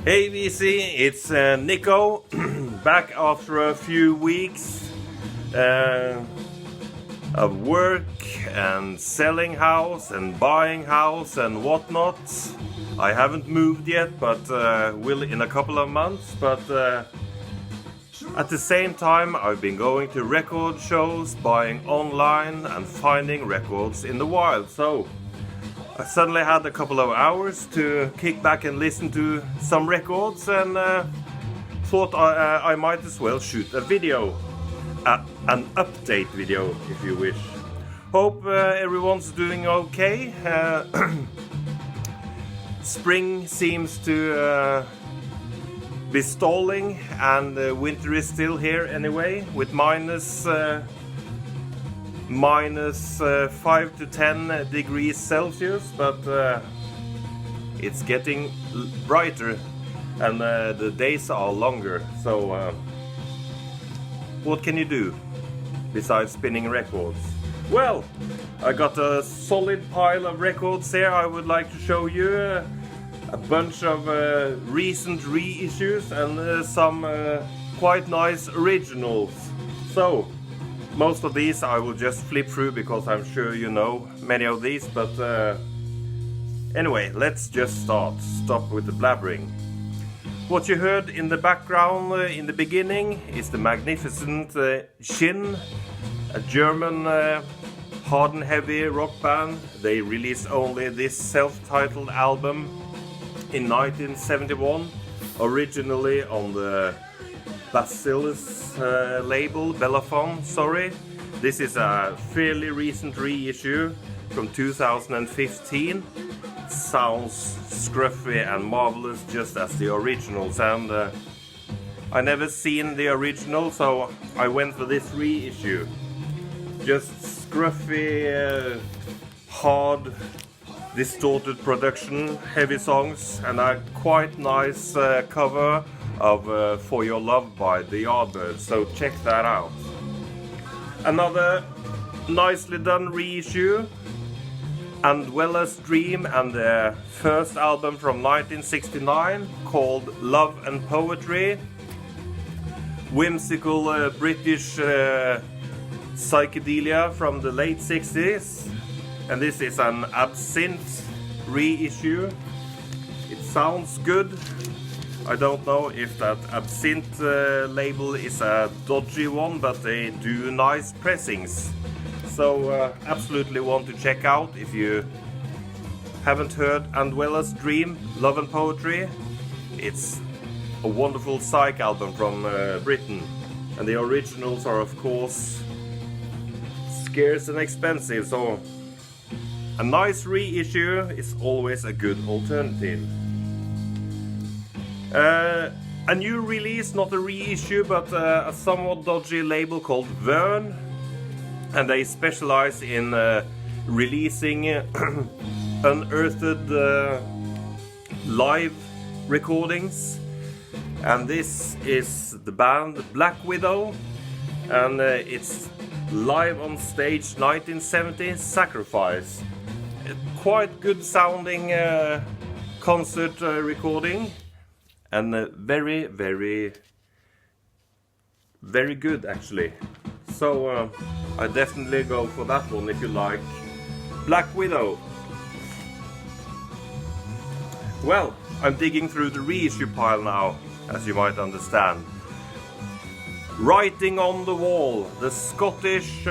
Hey VC, it's Nico, back after a few weeks of work and selling house and buying house and whatnot. I haven't moved yet, but will in a couple of months. But at the same time, I've been going to record shows, buying online and finding records in the wild. So I suddenly had a couple of hours to kick back and listen to some records, and thought I might as well shoot a video, an update video if you wish. Hope everyone's doing okay. Spring seems to be stalling, and winter is still here anyway, with minus 5 to 10 degrees Celsius, but it's getting brighter and the days are longer. So what can you do besides spinning records? Well, I got a solid pile of records here. I would like to show you a bunch of recent reissues and some quite nice originals. So most of these I will just flip through because I'm sure you know many of these, but anyway, let's just stop with the blabbering. What you heard in the background in the beginning is the magnificent Shin, a German hard and heavy rock band. They released only this self-titled album in 1971, originally on the Bacillus label, Bellaphon, sorry. This is a fairly recent reissue from 2015. It sounds scruffy and marvelous just as the originals, and I never seen the original, so I went for this reissue. Just scruffy, hard, distorted production, heavy songs, and a quite nice cover of For Your Love by the Yardbirds, so check that out. Another nicely done reissue, Andwella's Dream, and their first album from 1969 called Love and Poetry. Whimsical British psychedelia from the late 60s, and this is an Absinthe reissue. It sounds good. I don't know if that Absinthe label is a dodgy one, but they do nice pressings. So absolutely want to check out if you haven't heard Andwella's Dream, Love and Poetry. It's a wonderful psych album from Britain, and the originals are of course scarce and expensive, so a nice reissue is always a good alternative. A new release, not a reissue, but a somewhat dodgy label called Vern, and they specialize in releasing unearthed live recordings, and this is the band Black Widow, and it's live on stage 1970 Sacrifice. Quite good sounding concert recording, and very, very, very good actually. So I definitely go for that one if you like Black Widow. Well, I'm digging through the reissue pile now, as you might understand. Writing on the Wall, the Scottish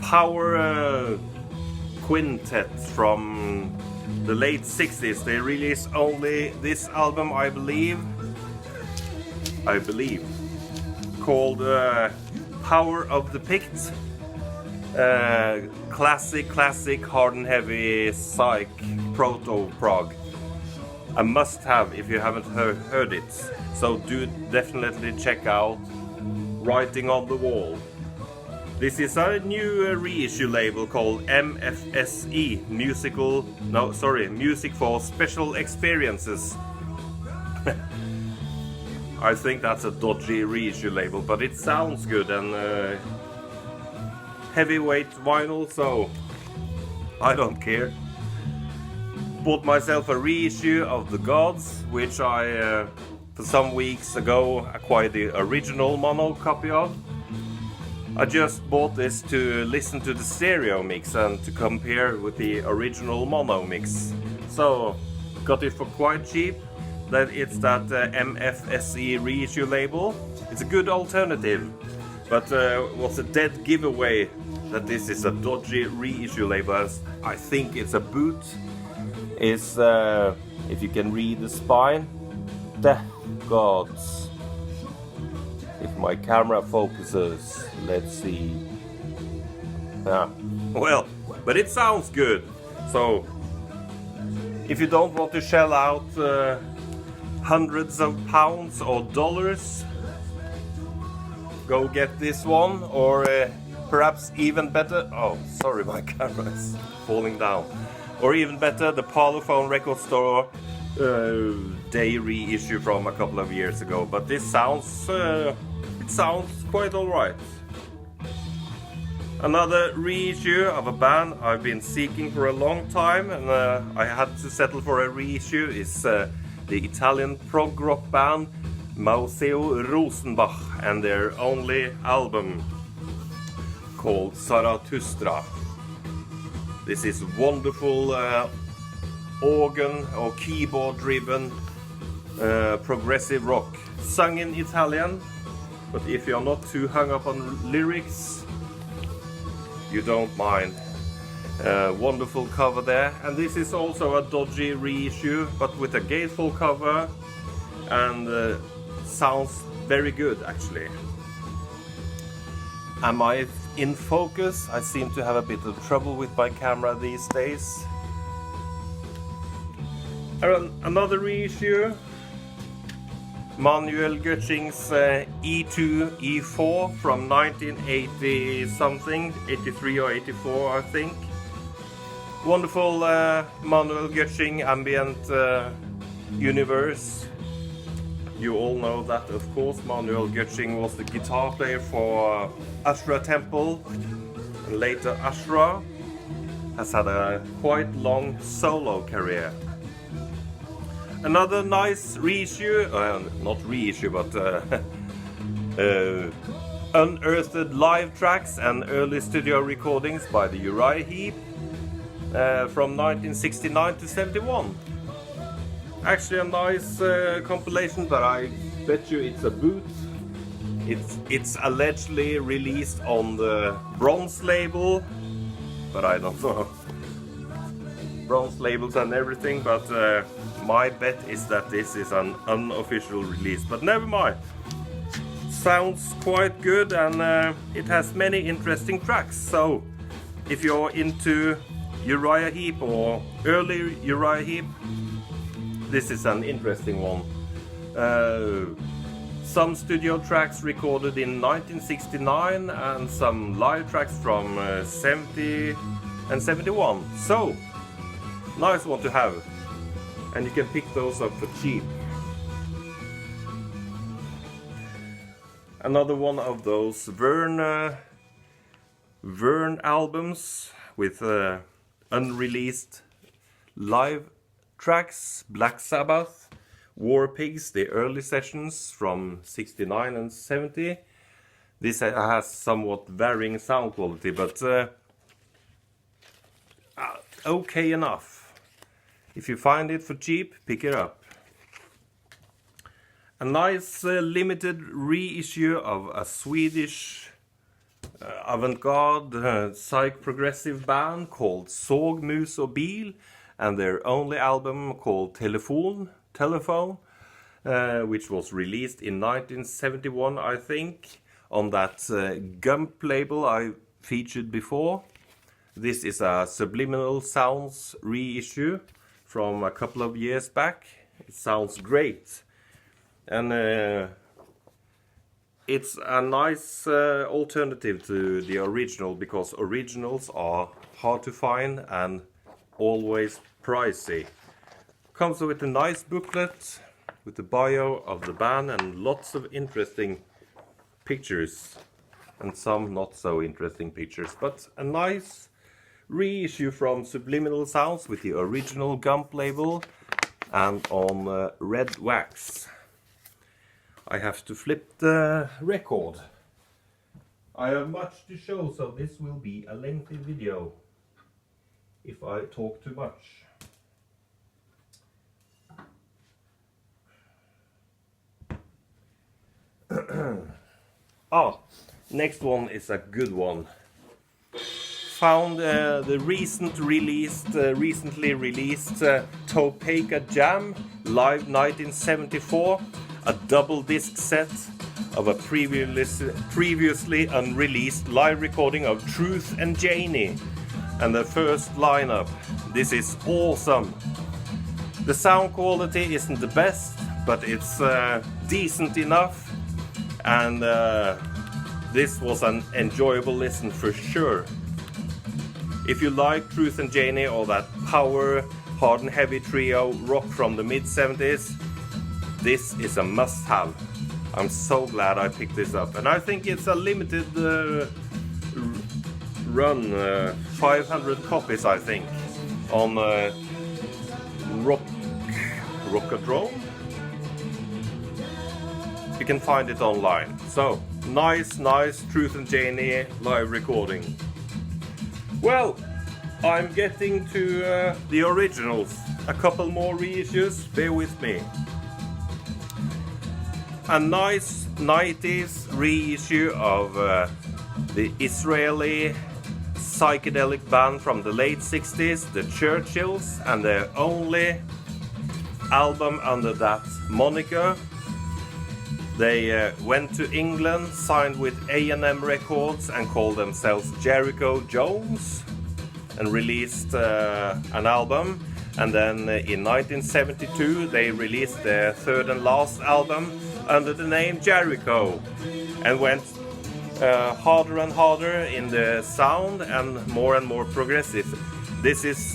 power quintet from the late 60s. They released only this album, I believe, called Power of the Pict. Classic hard and heavy psych proto-prog. A must-have if you haven't heard it. So do definitely check out Writing on the Wall. This is a new reissue label called MFSE, Music for Special Experiences. I think that's a dodgy reissue label, but it sounds good, and heavyweight vinyl, so I don't care. bought myself a reissue of The Gods, which I for some weeks ago acquired the original mono copy of. I just bought this to listen to the stereo mix and to compare with the original mono mix. So got it for quite cheap. That it's that MFSE reissue label. It's a good alternative, but was a dead giveaway that this is a dodgy reissue label. As I think it's a boot. Is if you can read the spine, the Gods. If my camera focuses, let's see. Yeah, well, but it sounds good. So if you don't want to shell out hundreds of pounds or dollars, go get this one, or perhaps even better. Oh, sorry, my camera is falling down. Or even better, the Parlophone record store day reissue from a couple of years ago. But this sounds it sounds quite alright. Another reissue of a band I've been seeking for a long time, and I had to settle for a reissue, is the Italian prog rock band Marcel Rosenbaum and their only album called Zarathustra. This is wonderful organ or keyboard driven progressive rock, sung in Italian, but if you're not too hung up on lyrics, you don't mind. Wonderful cover there, and this is also a dodgy reissue, but with a gatefold cover, and sounds very good actually. Am I in focus? I seem to have a bit of trouble with my camera these days. Another reissue, Manuel Götzing's E2 E4 from 1980 something, 83 or 84 I think. Wonderful Manuel Götzing ambient universe. You all know that, of course. Manuel Götzing was the guitar player for Ashra Temple, and later Ashra. Has had a quite long solo career. Another nice reissue, not reissue, but unearthed live tracks and early studio recordings by the Uriah Heep from 1969 to 71. Actually a nice compilation, but I bet you it's a boot. It's allegedly released on the Bronze label, but I don't know. Bronze labels and everything, but my bet is that this is an unofficial release, but never mind. Sounds quite good, and it has many interesting tracks. So if you're into Uriah Heep or early Uriah Heep, this is an interesting one. Some studio tracks recorded in 1969 and some live tracks from 70 and 71. So, nice one to have. And you can pick those up for cheap. Another one of those Vern albums with unreleased live tracks, Black Sabbath, War Pigs, the early sessions from 69 and 70. This has somewhat varying sound quality, but okay enough. If you find it for cheap, pick it up. A nice limited reissue of a Swedish avant-garde psych progressive band called Såg, Mus och Bil, and their only album called Telephone, which was released in 1971, I think, on that Gump label I featured before. This is a Subliminal Sounds reissue from a couple of years back. It sounds great, and it's a nice alternative to the original, because originals are hard to find and always pricey. Comes with a nice booklet with the bio of the band and lots of interesting pictures, and some not so interesting pictures, but a nice reissue from Subliminal Sounds with the original gum label and on red wax. I have to flip the record. I have much to show, so this will be a lengthy video if I talk too much. Next one is a good one. Found the recently released Topeka Jam Live 1974, a double disc set of a previously unreleased live recording of Truth and Janie, and the first lineup. This is awesome. The sound quality isn't the best, but it's decent enough, and this was an enjoyable listen for sure. If you like Truth and Janie or that power, hard and heavy trio rock from the mid-70s, this is a must-have. I'm so glad I picked this up, and I think it's a limited run, 500 copies I think, on Rockadrome. You can find it online. So, nice Truth and Janie live recording. Well, I'm getting to the originals. A couple more reissues, bear with me. A nice 90s reissue of the Israeli psychedelic band from the late 60s, the Churchills, and their only album under that moniker. They went to England, signed with A&M Records and called themselves Jericho Jones, and released an album. And then in 1972 they released their third and last album under the name Jericho, and went harder and harder in the sound and more progressive. This is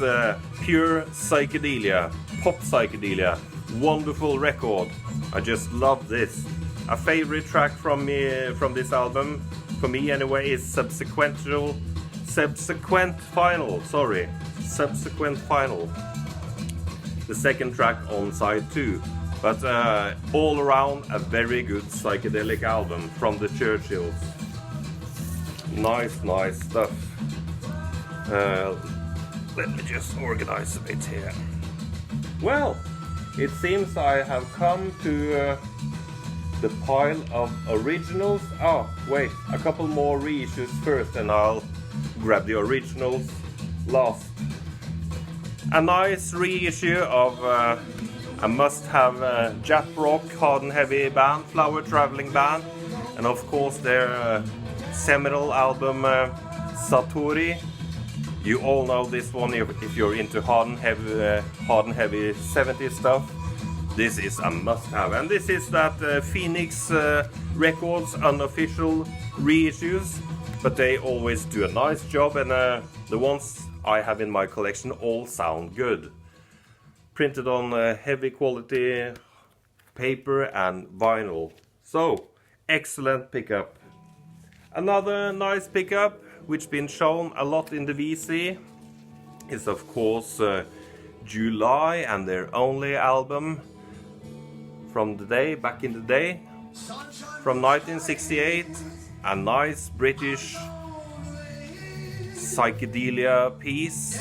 pure psychedelia, pop psychedelia. Wonderful record. I just love this. A favorite track from this album, for me anyway, is Subsequent Final. The second track on side 2. But all around a very good psychedelic album from the Churchills. Nice stuff. Let me just organize a bit here. Well, it seems I have come to the pile of originals. Oh, wait, a couple more reissues first, and I'll grab the originals last. A nice reissue of a must-have Jap rock, hard and heavy band, Flower Traveling Band, and of course their seminal album Satori. You all know this one if you're into hard and heavy 70s stuff. This is a must-have, and this is that Phoenix Records unofficial reissues, but they always do a nice job, and the ones I have in my collection all sound good. Printed on heavy quality paper and vinyl. So, excellent pickup. Another nice pickup, which been shown a lot in the VC, is of course July and their only album from the day, back in the day, from 1968. A nice British psychedelia piece.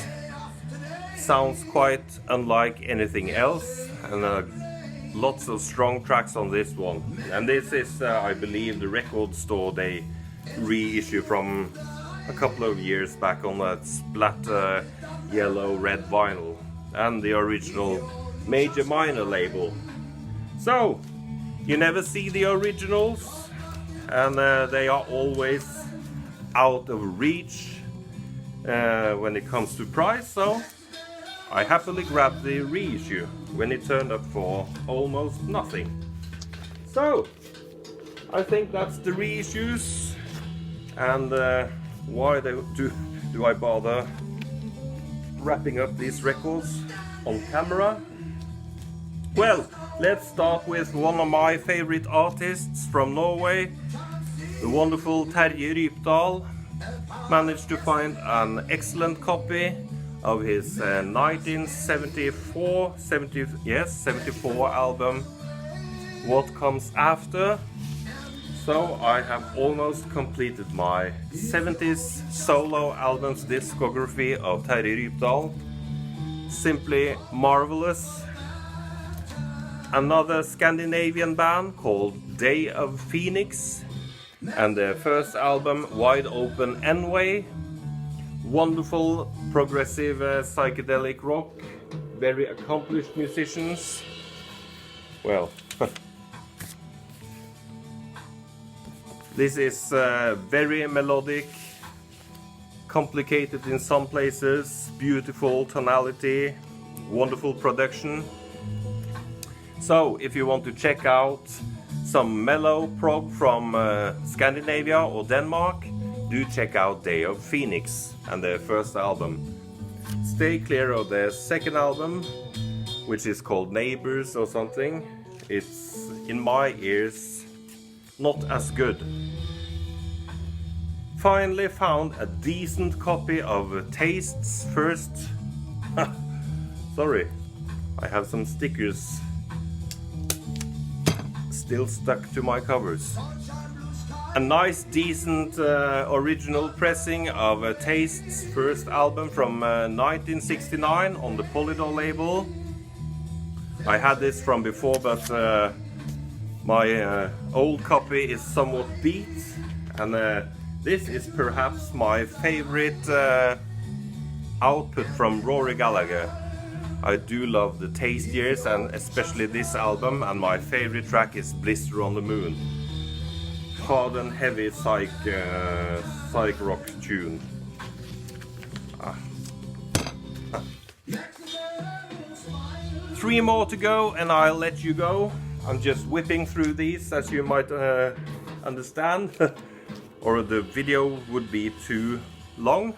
Sounds quite unlike anything else, and lots of strong tracks on this one. And this is, I believe, the record store they reissue from a couple of years back on that splat yellow red vinyl, and the original Major Minor label. So, you never see the originals, and they are always out of reach when it comes to price, so I happily grabbed the reissue when it turned up for almost nothing. So, I think that's the reissues, and why do I bother wrapping up these records on camera? Well, let's start with one of my favorite artists from Norway, the wonderful Terje Rypdal, managed to find an excellent copy of his 1974 album What Comes After. So I have almost completed my 70s solo albums discography of Terje Rypdal. Simply marvelous. Another Scandinavian band called Day of Phoenix, and their first album Wide Open N-Way. Wonderful progressive psychedelic rock, very accomplished musicians. Well, this is very melodic, complicated in some places, beautiful tonality, wonderful production. So if you want to check out some mellow prog from Scandinavia or Denmark, do check out Day of Phoenix and their first album. Stay clear of their second album, which is called Neighbors or something. It's, in my ears, not as good. Finally found a decent copy of Taste's first... Sorry, I have some stickers still stuck to my covers. A nice, decent original pressing of Taste's first album from 1969 on the Polydor label. I had this from before, but my old copy is somewhat beat, and this is perhaps my favorite output from Rory Gallagher. I do love the Taste years, and especially this album, and my favorite track is Blister on the Moon. Hard and heavy psych rock tune. Three more to go and I'll let you go. I'm just whipping through these, as you might understand, or the video would be too long.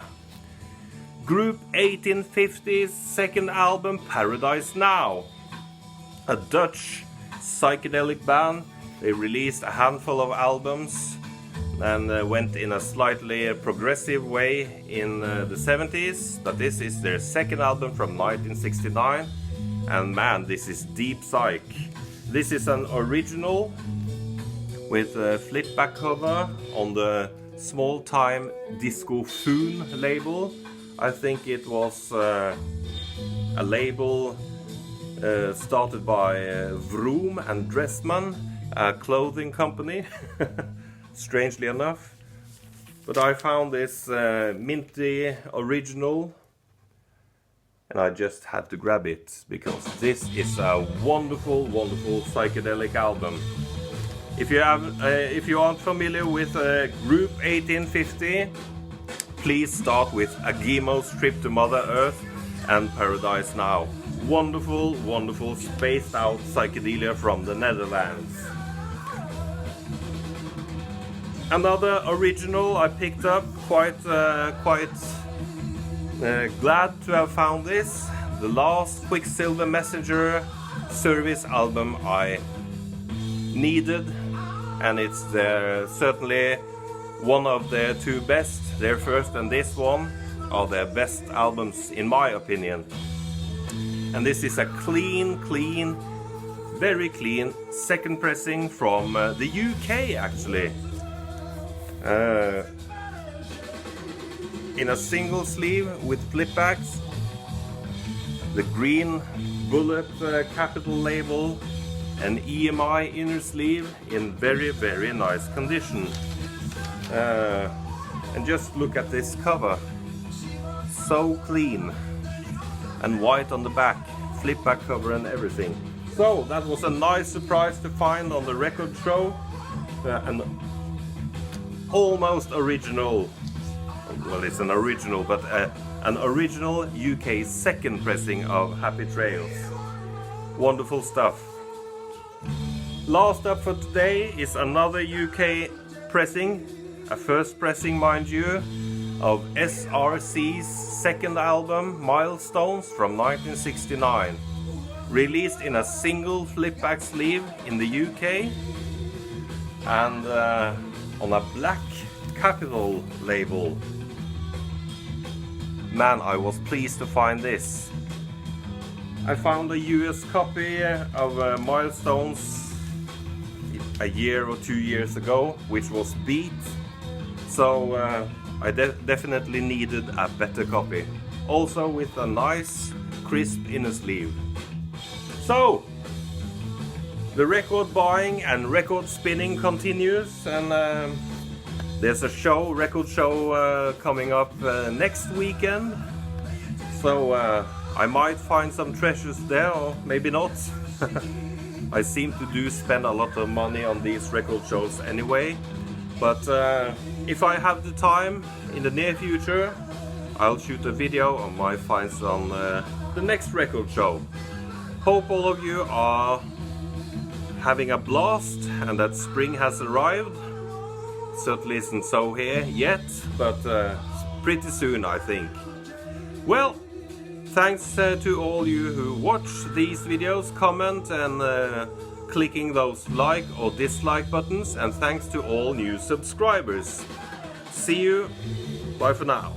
Group 1850's second album, Paradise Now. A Dutch psychedelic band. They released a handful of albums and went in a slightly progressive way in the 70s, but this is their second album from 1969, and man, this is deep psych. This is an original with a flip back cover on the Small Time Disco Foon label. I think it was a label started by Vroom and Dressman, a clothing company, strangely enough. But I found this minty original, and I just had to grab it because this is a wonderful, wonderful psychedelic album. If you aren't familiar with Group 1850, please start with Agimo's Trip to Mother Earth and Paradise Now. Wonderful, wonderful spaced out psychedelia from the Netherlands. Another original I picked up, quite glad to have found this. The last Quicksilver Messenger service album I needed, and it's certainly one of their two best. Their first and this one are their best albums in my opinion. And this is a clean, very clean second pressing from the UK actually. In a single sleeve with flipbacks, the green bullet capital label, and EMI inner sleeve in very, very nice condition. And just look at this cover, so clean, and white on the back, flip back cover and everything. So that was a nice surprise to find on the record show. An almost original, well, it's an original, but an original UK second pressing of Happy Trails. Wonderful stuff. Last up for today is another UK pressing, a first pressing mind you, of SRC's second album Milestones from 1969. Released in a single flipback sleeve in the UK, and on a black Capitol label. Man, I was pleased to find this. I found a US copy of Milestones a year or 2 years ago, which was beat, so I definitely needed a better copy. Also with a nice crisp inner sleeve. So, the record buying and record spinning continues, and there's a record show coming up next weekend, so I might find some treasures there, or maybe not. I seem to spend a lot of money on these record shows anyway, but if I have the time in the near future, I'll shoot a video on my finds on the next record show. Hope all of you are having a blast and that spring has arrived. Certainly isn't so here yet, but pretty soon, I think. Well, thanks to all you who watch these videos, comment and clicking those like or dislike buttons, and thanks to all new subscribers. See you, bye for now.